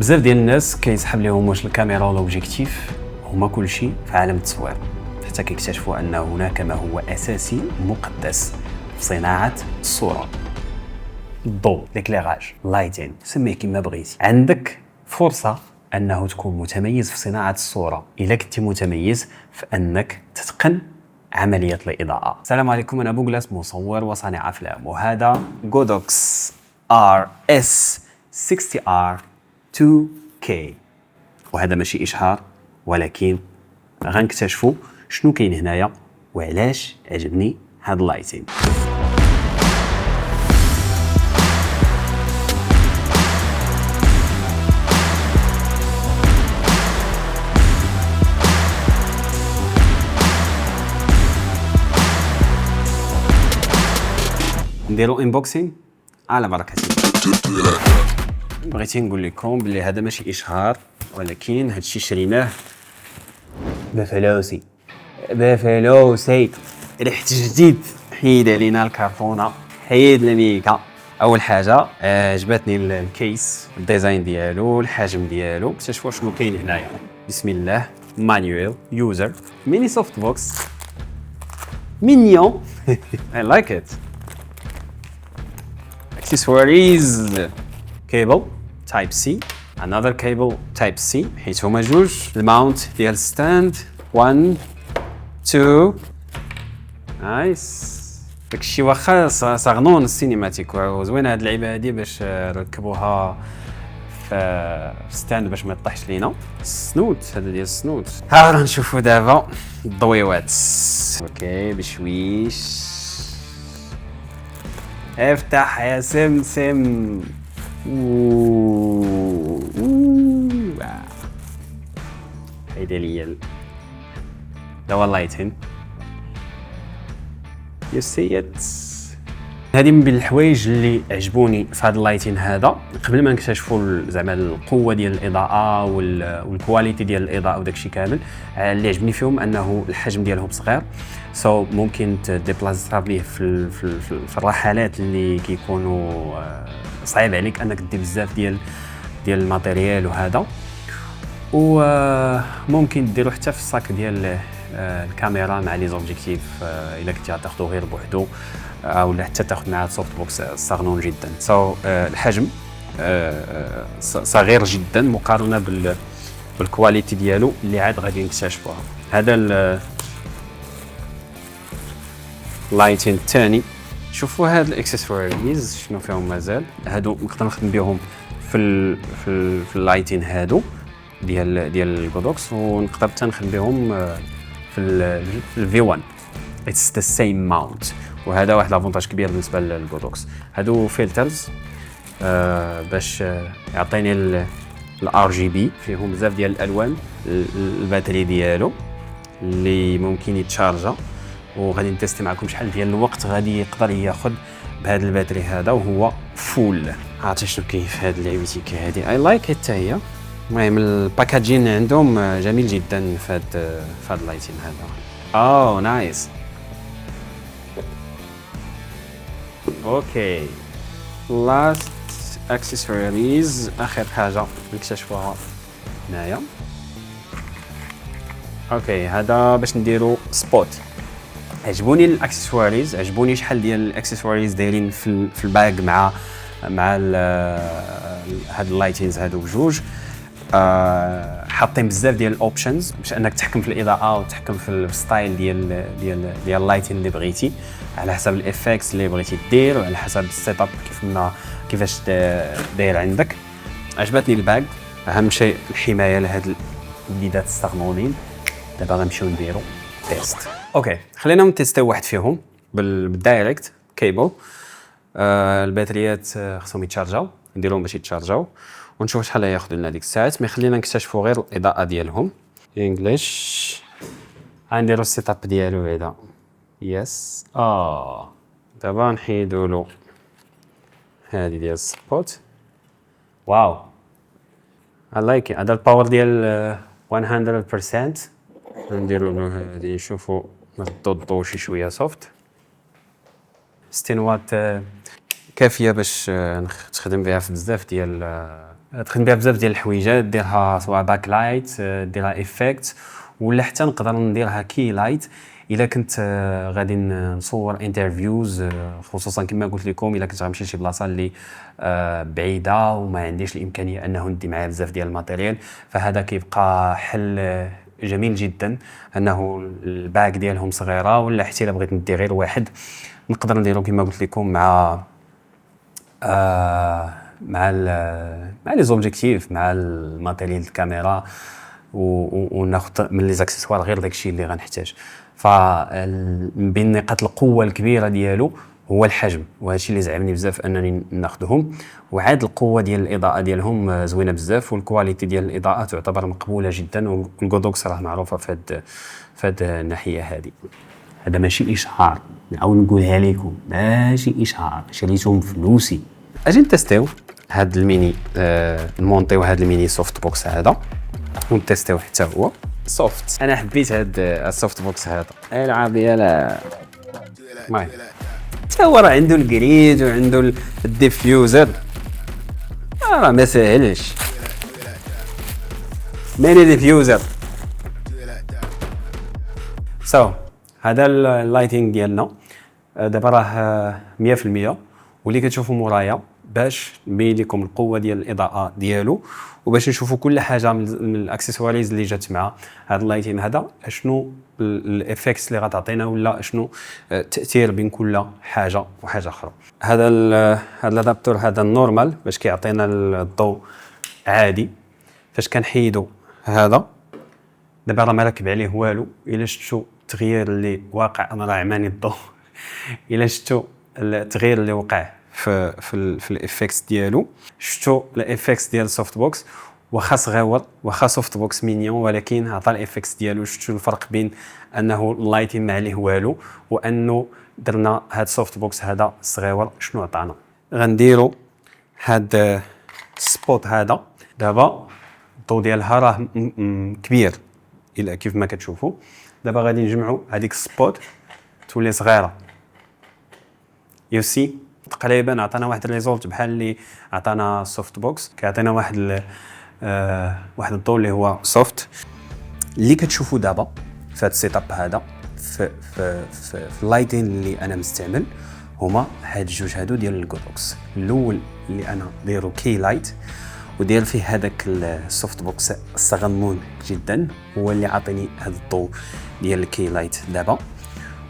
بزاف ديال الناس كيسحب لهم واش الكاميرا ولا اوبجيكتيف هما كل شيء في عالم التصوير، حتى كيكتشفوا ان هناك ما هو اساسي مقدس في صناعه الصوره: الضوء، ليكليراج، لايتين، سميه كما بغيتي. عندك فرصه انه تكون متميز في صناعه الصوره الا كنتي متميز في انك تتقن عمليه الاضاءه. السلام عليكم، انا بوغلاس، مصور وصانع افلام، وهذا جودوكس RS 60R 2K. وهذا ماشي اشهار، ولكن غنكتشفوا شنو كاين هنايا وعلاش عجبني هاد اللايتين. نديرو انبوكسين على بركه الله. بغيتي نقول لكم بلي هذا ماشي اشهار، ولكن هادشي شريناه بفلوسي ريحة جديد. حيد علينا الكرتونه، حيد الميكا. اول حاجه عجبتني الكيس، الديزاين ديالو، الحجم ديالو. اكتشفوا شنو كاين هنايا. بسم الله. مانيوال يوزر ميني سوفت بوكس مينيون. I like it. accessories cable type C, another cable type C حيت هما جوج. الماونت ديال ستاند 1 2 نايس. داكشي واخا صغنون السينماتيك، وزوينه هاد اللعيبه هادي باش ركبوها في ستاند باش ما يطيحش لينا. السنوت هذا ديال السنوت. ها راه نشوفوا دابا الضويوات. اوكي بشويش. افتح يا سمسم. هيدا ليا دوا اللايتين. يو سي ات. هذه من بين الحوايج اللي عجبوني في هذا اللايتين هذا، قبل ما نكتشفوا زعما القوه ديال الاضاءه والكواليتي ديال الاضاءه وداكشي كامل. اللي عجبني فيهم انه الحجم ديالهم صغير، ممكن تديبلاسا به في الرحلات اللي كيكونوا صعيب عليك انك دير بزاف ديال الماتيريال وهذا. وممكن ديرو حتى في الصاك ديال الكاميرا مع لي زوبجيكتيف الا كنتي غتاخذو غير بوحدو، ولا حتى تاخذ معاه سوفت بوكس صغنون جدا. الحجم صغير جدا مقارنه بالكواليتي ديالو اللي عاد غادي نكتشفوها. هذا اللايتين الثاني. شوفوا هاد الاكسسوارز شنو فيهم مازال. هادو نقدر نخدم بهم في اللايتين هادو ديال الجودوكس، ونقدر حتى نخدم بهم في الفي 1. اتس ذا سيم ماونت. وهذا واحد لافونتاج كبير بالنسبه للجودوكس. هادو فلترز باش يعطيني الار جي بي، فيهم بزاف ديال الالوان. الباتري ديالو اللي ممكن يتشارجا، وغادي نتيستي معكم شحال ديال الوقت غادي يقدر ياخذ بهذا الباتري هذا وهو فول. عرفتي شنو كاين في هذه اللعيبتي هذه؟ اي لايك حتى هي. المهم الباكاجين عندهم جميل جدا في هذا اللايتين هذا. نايس. اوكي لاست اكسسوارز، اخر حاجه نكتشفوها هنايا. اوكي هذا باش نديرو سبوت. عجبوني الاكسسوارز، عجبوني شحال ديال الاكسسوارز دايرين في الباغ مع هاد اللايتينز هادو بجوج. حاطين بزاف ديال الاوبشنز باش انك تحكم في الاضاءه وتحكم في الستايل ديال اللايتين اللي بغيتي، على حسب الافكتس اللي بغيتي دير، وعلى حسب السيت اب كيفاش داير عندك. عجبتني الباغ. اهم شيء الحمايه لهاد البيدات الصغنونين. دابا غنمشيو نديرو تيست. اوكي خلينا نتيستيو واحد فيهم بالدايركت كيبل. الباتريات خصهم يتشارجاو، نديرهم باش يتشارجاو ونشوف شحال ياخذ لنا ديك الساعات. مي خلينا نكتشفوا غير الاضاءه ديالهم. انجليش. غنديروا السيت اب ديالو هذا. يس. دابا نحيدوا له هذه ديال السبوت. واو I like it. هذا الباور ديال 100%. نديروا له هذه، نشوفوا نضدو شي شويه سوفت. 60 واط كافيه باش تخدم بها في بزاف ديال تخدم بها بزاف ديال الحويجات، ديرها سواء باك لايت، ديرها ايفيكت، ولا حتى نقدر نديرها كي لايت الا كنت غادي نصور انترفيوز، خصوصا كما قلت لكم الا كنت غنمشي لشي بلاصه اللي بعيده وما عنديش الامكانيه انه ندي معايا بزاف ديال الماتيريال، فهذا كيبقى حل جميل جدا، انه الباك ديالهم صغيره، ولا حتى الا بغيت ندي غير واحد نقدر نديرو كما قلت لكم مع مع لي زوبجيكتيف، مع الماتيريال الكاميرا، وناخذ من لي زاكسيسوار غير داكشي اللي غنحتاج. من بين نقاط القوه الكبيره ديالو هو الحجم، وهذا الشيء اللي زعمني بزاف انني ناخذهم، وعاد القوه ديال الاضاءه ديالهم زوينه بزاف، والكواليتي ديال الاضاءه تعتبر مقبوله جدا، والغودوكس راه معروفه في هاد الناحيه هذه. هذا ماشي اشهار، نعاود نقولها لكم، ماشي اشهار، شريتهم فلوسي. اجي نتستيو هاد الميني، نمونطيو هاد الميني سوفت بوكس هذا ونتستيو حتى هو سوفت. انا حبيت هاد السوفت بوكس هذا، العب يلا ماي. حتى هو راه عنده الجريد وعنده الديفيوزر، راه ما ساهلش. ماني ديفيوزر. هذا اللايتينغ ديالنا دابا راه 100%، واللي كتشوفوا مورايا باش نبين لكم القوه ديال الاضاءه ديالو، وباش نشوفوا كل حاجه من الاكسسواريز اللي جات مع هذا اللايتين هذا، شنو الافكتس اللي غتعطينا، ولا شنو التاثير بين كل حاجه وحاجه اخرى. هذا الادابتور هذا النورمال باش كيعطينا الضوء عادي. فاش كنحيدو هذا دابا راه ما راكب عليه والو، الا شفتوا التغيير اللي واقع، انا راه عماني الضوء الا شفتوا التغيير اللي وقع في الافكتس ديالو، شفتوا الافكتس ديال السوفت بوكس، واخا صغيور واخا سوفت بوكس مينيون، ولكن عطى الافكتس ديالو. شفتوا الفرق بين انه اللايتين ما عليه والو، وانه درنا هاد السوفت بوكس هذا صغيور شنو عطانا. غنديروا هاد السبوت هذا دابا، الضوء ديالها راه كبير الى كيف ما كتشوفوا. دابا غادي نجمعوا هذيك السبوت تولي صغيره، يو سي تقريبا عطانا واحد الريزولت بحال اللي عطانا السوفت بوكس. كيعطينا واحد الضوء اللي هو سوفت. اللي كتشوفوا دابا في هذا السيت اب هذا في اللايتين اللي انا مستعمل هما هاد الجوج هادو ديال الغودوكس. الاول اللي انا دايرو كي لايت، ودير فيه هذاك السوفت بوكس الصغنون جدا، هو اللي عطيني هذا الضوء ديال الكي لايت دابا.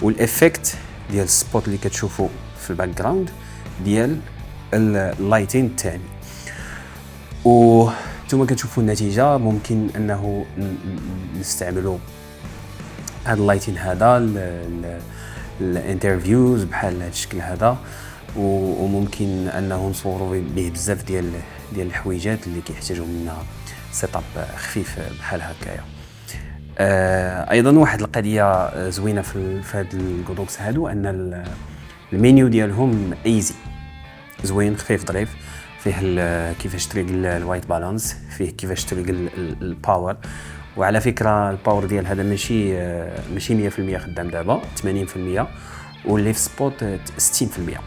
والافكت ديال السبوت اللي كتشوفوا في الباك جراوند ديال اللايتين الثاني. وانتم كتشوفوا النتيجه. ممكن انه نستعملوا هذا اللايتين هذا الانترفيوز بحال هذا الشكل هذا، وممكن انه نصوروا به بزاف ديال الحويجات اللي كيحتاجوا منا سيت اب خفيف بحال هكايا. ايضا واحد القضيه زوينه في هاد الغودوكس هادو، ان المينيو ديالهم ايزي، زوين خفيف ظريف، فيه كيفاش تريق الوايت بالانس، فيه كيفاش تريق الباور. وعلى فكره الباور ديال هذا ماشي 100% خدام دابا، 80%، والليف سبوت 60%.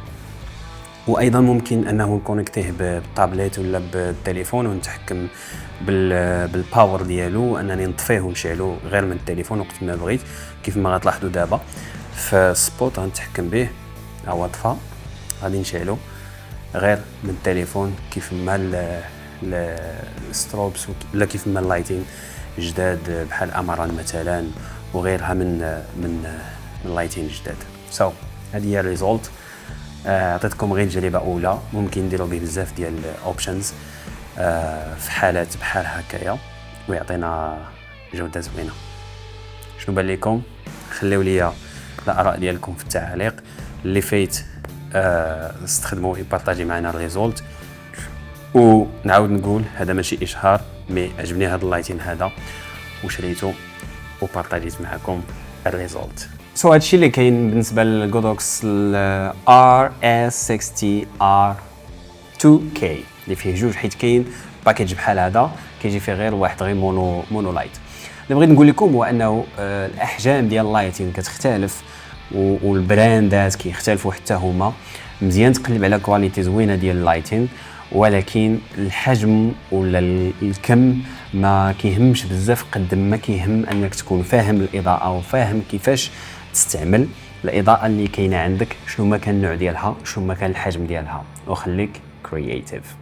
وايضا ممكن انه نكونيكتيه بالطابلت ولا بالتليفون ونتحكم بالباور ديالو، انني نطفيه ونشعلو غير من التليفون وقت ما بغيت. كيف ما غتلاحظوا دابا في السبوت غنتحكم به، هو طفى، غادي نشعلو غير من التليفون، كيف ما الستروبس ولا كيف ما اللايتين جداد بحال امران مثلا وغيرها من اللايتين جداد. هذه هي الريزولت. عطيتكم غير تجربه اولى، ممكن نديروا به بزاف ديال الاوبشنز في حالات بحال هكايا ويعطينا جوده زوينه. شنو بان لكم؟ خليو لي الاراء ديالكم في التعاليق. اللي فايت استخدموا يبارطاجي معنا الريزولت. ونعاود نقول هذا ماشي اشهار، مي عجبني هذا اللايتين هذا وشريته وبارطاجيت معكم الريزولت. هادشي اللي كاين بالنسبه للغودوكس RS60R2K اللي فيه جوج، حيت كاين باكيج بحال هذا كيجي فيه غير مونو لايت. اللي بغيت نقول لكم هو انه الاحجام ديال اللايتين كتختلف، والبراندات كيختلفوا حتى هما. مزيان تقلب على كواليتي زوينه ديال اللايتين، ولكن الحجم ولا الكم ما كيهمش بزاف قد ما كيهم انك تكون فاهم الاضاءه وفاهم كيفاش تستعمل الاضاءه اللي كاينه عندك، شنو ما كان النوع ديالها، شنو ما كان الحجم ديالها، وخليك كرييتيف.